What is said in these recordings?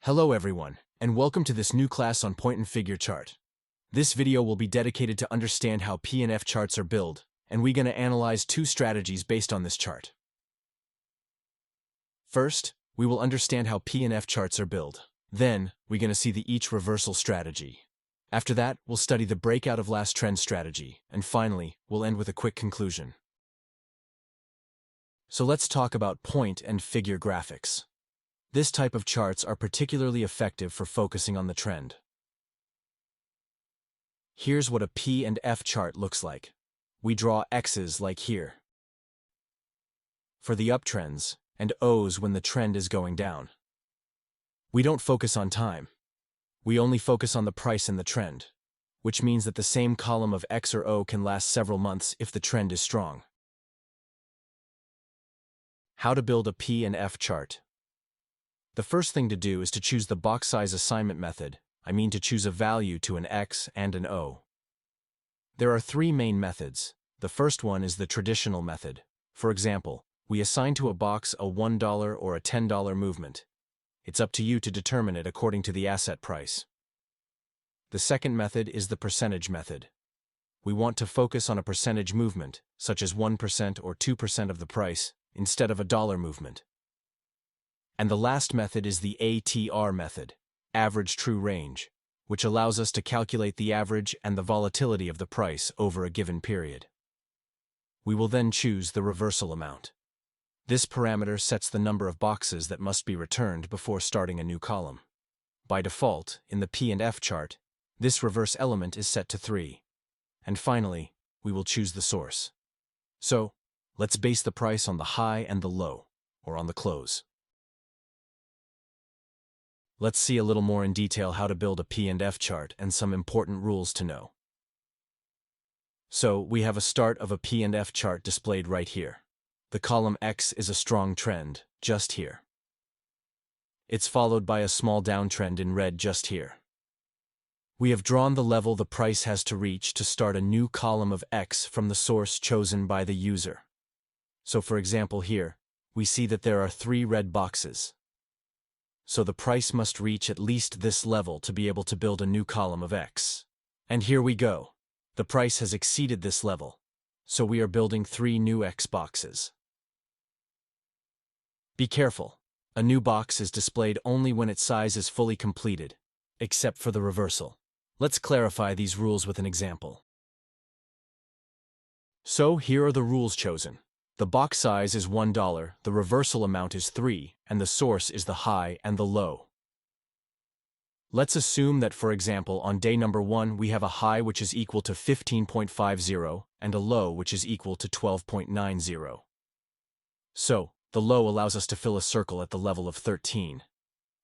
Hello everyone, and welcome to this new class on point and figure chart. This video will be dedicated to understand how P&F charts are built, and we're going to analyze two strategies based on this chart. First, we will understand how P&F charts are built. Then, we're going to see the each reversal strategy. After that, we'll study the breakout of last trend strategy, and finally, we'll end with a quick conclusion. So let's talk about point and figure graphics. This type of charts are particularly effective for focusing on the trend. Here's what a P&F chart looks like. We draw X's like here for the uptrends and O's when the trend is going down. We don't focus on time. We only focus on the price and the trend, which means that the same column of X or O can last several months if the trend is strong. How to build a P&F chart. The first thing to do is to choose the box size assignment method. To choose a value to an X and an O. There are three main methods. The first one is the traditional method. For example, we assign to a box a $1 or a $10 movement. It's up to you to determine it according to the asset price. The second method is the percentage method. We want to focus on a percentage movement, such as 1% or 2% of the price, instead of a dollar movement. And the last method is the ATR method, average true range, which allows us to calculate the average and the volatility of the price over a given period. We will then choose the reversal amount. This parameter sets the number of boxes that must be returned before starting a new column. By default, in the P&F chart, this reverse element is set to 3. And finally, we will choose the source. So, let's base the price on the high and the low, or on the close. Let's see a little more in detail how to build a P&F chart and some important rules to know. So, we have a start of a P&F chart displayed right here. The column X is a strong trend, just here. It's followed by a small downtrend in red just here. We have drawn the level the price has to reach to start a new column of X from the source chosen by the user. So for example here, we see that there are 3 red boxes. So the price must reach at least this level to be able to build a new column of X. And here we go. The price has exceeded this level, so we are building 3 new X boxes. Be careful. A new box is displayed only when its size is fully completed, except for the reversal. Let's clarify these rules with an example. So here are the rules chosen. The box size is $1, the reversal amount is 3, and the source is the high and the low. Let's assume that, for example, on day number 1 we have a high which is equal to 15.50 and a low which is equal to 12.90. So, the low allows us to fill a circle at the level of 13.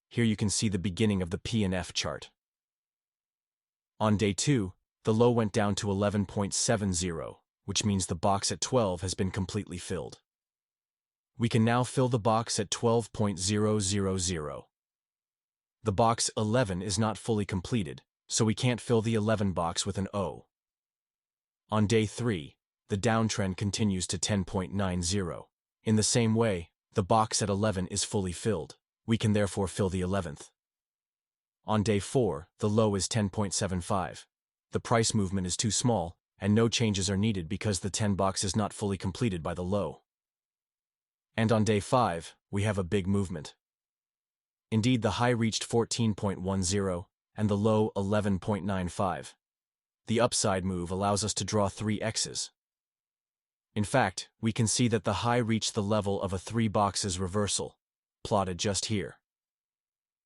Here you can see the beginning of the P&F chart. On day 2, the low went down to 11.70. Which means the box at 12 has been completely filled. We can now fill the box at 12.000. The box 11 is not fully completed, so we can't fill the 11 box with an O. On day 3, the downtrend continues to 10.90. In the same way, the box at 11 is fully filled. We can therefore fill the 11th. On day 4, the low is 10.75. The price movement is too small, and no changes are needed because the 10 box is not fully completed by the low. And on day 5, we have a big movement. Indeed, the high reached 14.10 and the low 11.95. The upside move allows us to draw 3 X's. In fact, we can see that the high reached the level of a 3 boxes reversal, plotted just here.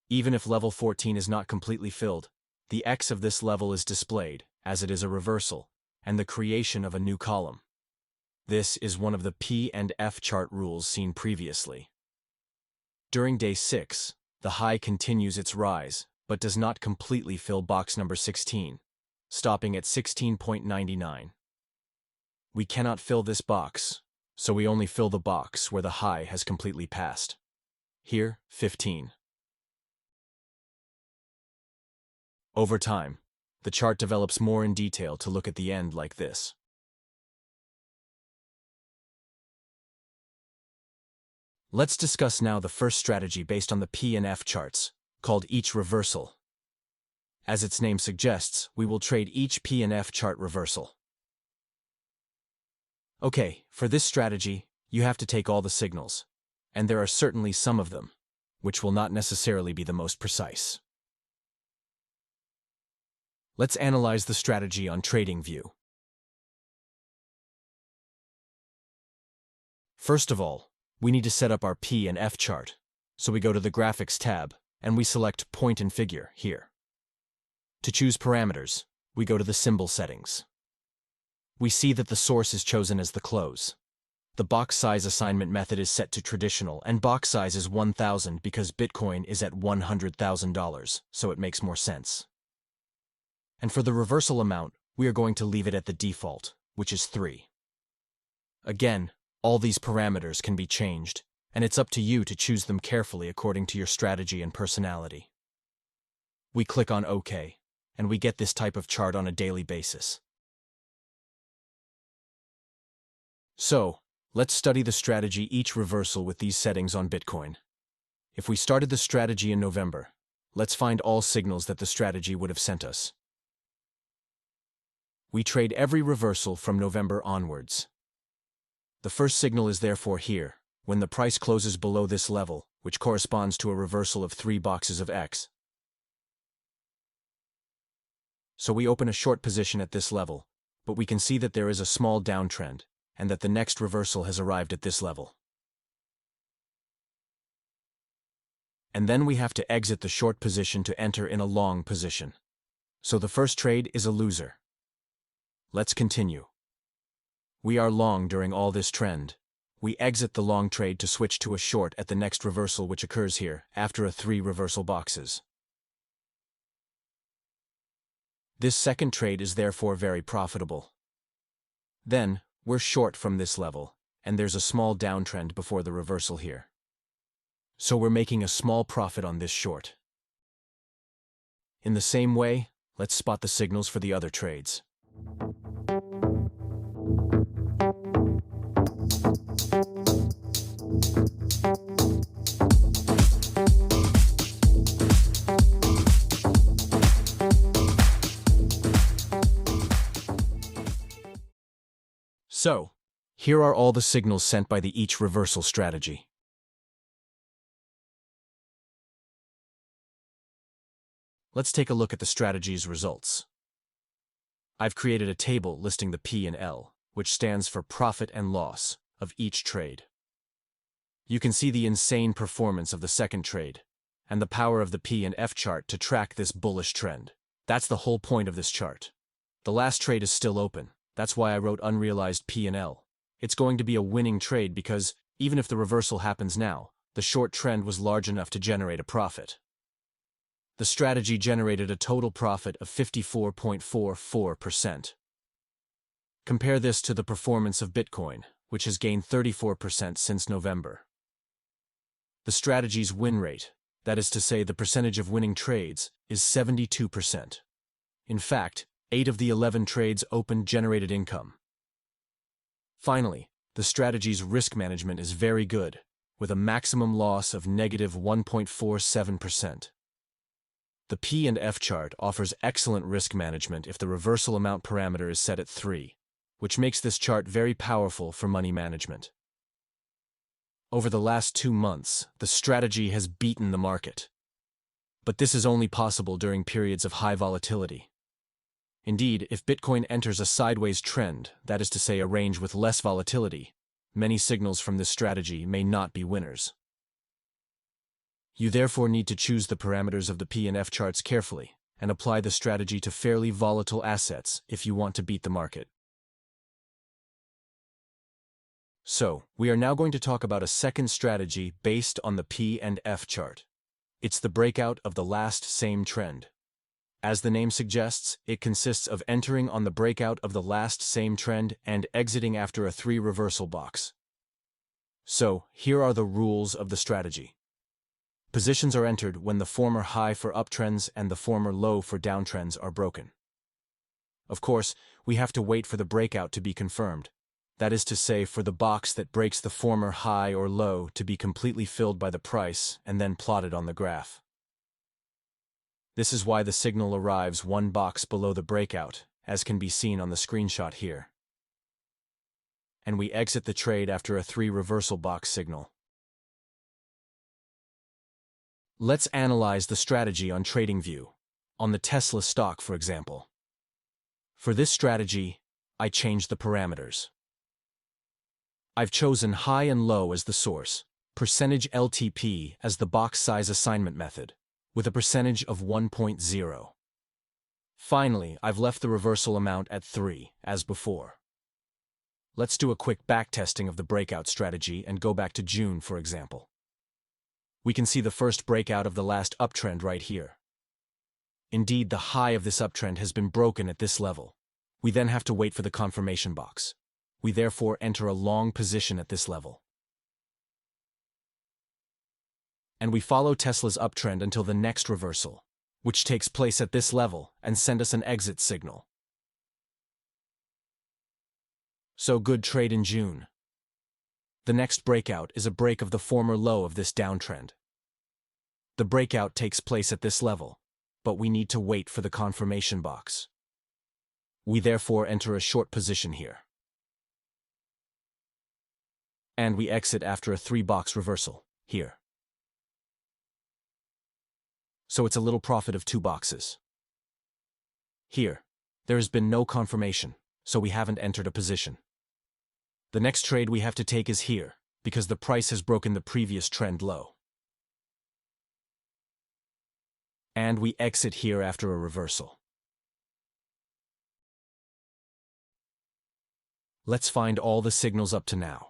Even if level 14 is not completely filled, the X of this level is displayed, as it is a reversal, and the creation of a new column. This is one of the P&F chart rules seen previously. During day 6, the high continues its rise, but does not completely fill box number 16, stopping at 16.99. We cannot fill this box, so we only fill the box where the high has completely passed. Here, 15. Over time, the chart develops more in detail to look at the end like this. Let's discuss now the first strategy based on the P&F charts, called each reversal. As its name suggests, we will trade each P&F chart reversal. Okay, for this strategy, you have to take all the signals, and there are certainly some of them, which will not necessarily be the most precise. Let's analyze the strategy on TradingView. First of all, we need to set up our P&F chart, so we go to the Graphics tab, and we select Point and Figure here. To choose parameters, we go to the Symbol Settings. We see that the source is chosen as the close. The box size assignment method is set to traditional, and box size is 1,000 because Bitcoin is at $100,000, so it makes more sense. And for the reversal amount, we are going to leave it at the default, which is 3. Again, all these parameters can be changed, and it's up to you to choose them carefully according to your strategy and personality. We click on OK, and we get this type of chart on a daily basis. So, let's study the strategy each reversal with these settings on Bitcoin. If we started the strategy in November, let's find all signals that the strategy would have sent us. We trade every reversal from November onwards. The first signal is therefore here, when the price closes below this level, which corresponds to a reversal of 3 boxes of X. So we open a short position at this level, but we can see that there is a small downtrend, and that the next reversal has arrived at this level. And then we have to exit the short position to enter in a long position. So the first trade is a loser. Let's continue. We are long during all this trend. We exit the long trade to switch to a short at the next reversal which occurs here, after a 3 reversal boxes. This second trade is therefore very profitable. Then, we're short from this level, and there's a small downtrend before the reversal here. So we're making a small profit on this short. In the same way, let's spot the signals for the other trades. So, here are all the signals sent by the each reversal strategy. Let's take a look at the strategy's results. I've created a table listing the P&L, which stands for profit and loss, of each trade. You can see the insane performance of the second trade, and the power of the P&F chart to track this bullish trend. That's the whole point of this chart. The last trade is still open. That's why I wrote unrealized P&L. It's going to be a winning trade because, even if the reversal happens now, the short trend was large enough to generate a profit. The strategy generated a total profit of 54.44%. Compare this to the performance of Bitcoin, which has gained 34% since November. The strategy's win rate, that is to say the percentage of winning trades, is 72%. In fact, 8 of the 11 trades opened generated income. Finally, the strategy's risk management is very good, with a maximum loss of negative 1.47%. The P&F chart offers excellent risk management if the reversal amount parameter is set at 3, which makes this chart very powerful for money management. Over the last 2 months, the strategy has beaten the market. But this is only possible during periods of high volatility. Indeed, if Bitcoin enters a sideways trend, that is to say a range with less volatility, many signals from this strategy may not be winners. You therefore need to choose the parameters of the P&F charts carefully and apply the strategy to fairly volatile assets if you want to beat the market. So, we are now going to talk about a second strategy based on the P&F chart. It's the breakout of the last same trend. As the name suggests, it consists of entering on the breakout of the last same trend and exiting after a 3 reversal box. So, here are the rules of the strategy. Positions are entered when the former high for uptrends and the former low for downtrends are broken. Of course, we have to wait for the breakout to be confirmed. That is to say, for the box that breaks the former high or low to be completely filled by the price and then plotted on the graph. This is why the signal arrives one box below the breakout, as can be seen on the screenshot here. And we exit the trade after a 3 reversal box signal. Let's analyze the strategy on TradingView, on the Tesla stock for example. For this strategy, I changed the parameters. I've chosen high and low as the source, percentage LTP as the box size assignment method, with a percentage of 1.0. Finally, I've left the reversal amount at 3, as before. Let's do a quick backtesting of the breakout strategy and go back to June, for example. We can see the first breakout of the last uptrend right here. Indeed, the high of this uptrend has been broken at this level. We then have to wait for the confirmation box. We therefore enter a long position at this level. And we follow Tesla's uptrend until the next reversal, which takes place at this level and send us an exit signal. So good trade in June. The next breakout is a break of the former low of this downtrend. The breakout takes place at this level, but we need to wait for the confirmation box. We therefore enter a short position here. And we exit after a 3-box reversal, here. So it's a little profit of 2 boxes. Here, there has been no confirmation, so we haven't entered a position. The next trade we have to take is here, because the price has broken the previous trend low. And we exit here after a reversal. Let's find all the signals up to now.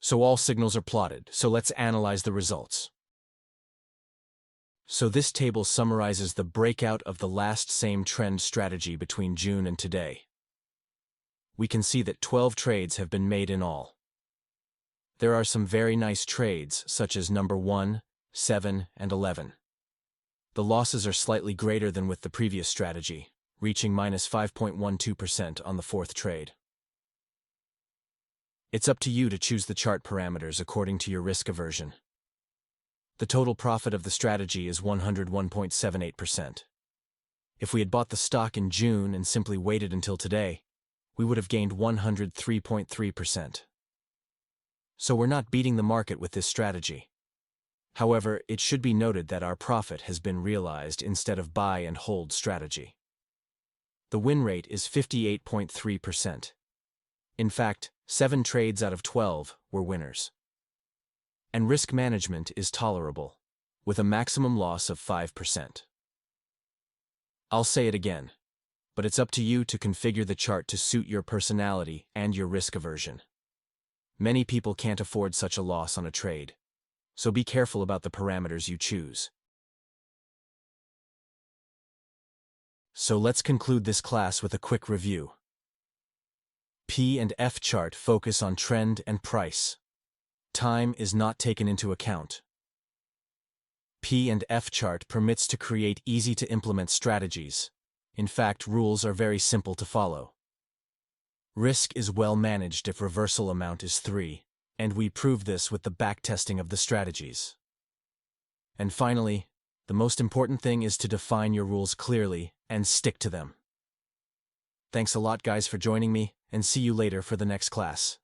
So all signals are plotted, so let's analyze the results. So this table summarizes the breakout of the last same trend strategy between June and today. We can see that 12 trades have been made in all. There are some very nice trades, such as number 1, 7, and 11. The losses are slightly greater than with the previous strategy, reaching minus 5.12% on the 4th trade. It's up to you to choose the chart parameters according to your risk aversion. The total profit of the strategy is 101.78%. If we had bought the stock in June and simply waited until today, we would have gained 103.3%. So we're not beating the market with this strategy. However, it should be noted that our profit has been realized instead of buy and hold strategy. The win rate is 58.3%. In fact, 7 trades out of 12 were winners. And risk management is tolerable, with a maximum loss of 5%. I'll say it again, but it's up to you to configure the chart to suit your personality and your risk aversion. Many people can't afford such a loss on a trade, so be careful about the parameters you choose. So let's conclude this class with a quick review. P&F chart focus on trend and price. Time is not taken into account. P&F chart permits to create easy-to-implement strategies. In fact, rules are very simple to follow. Risk is well managed if reversal amount is 3, and we prove this with the backtesting of the strategies. And finally, the most important thing is to define your rules clearly and stick to them. Thanks a lot guys for joining me, and see you later for the next class.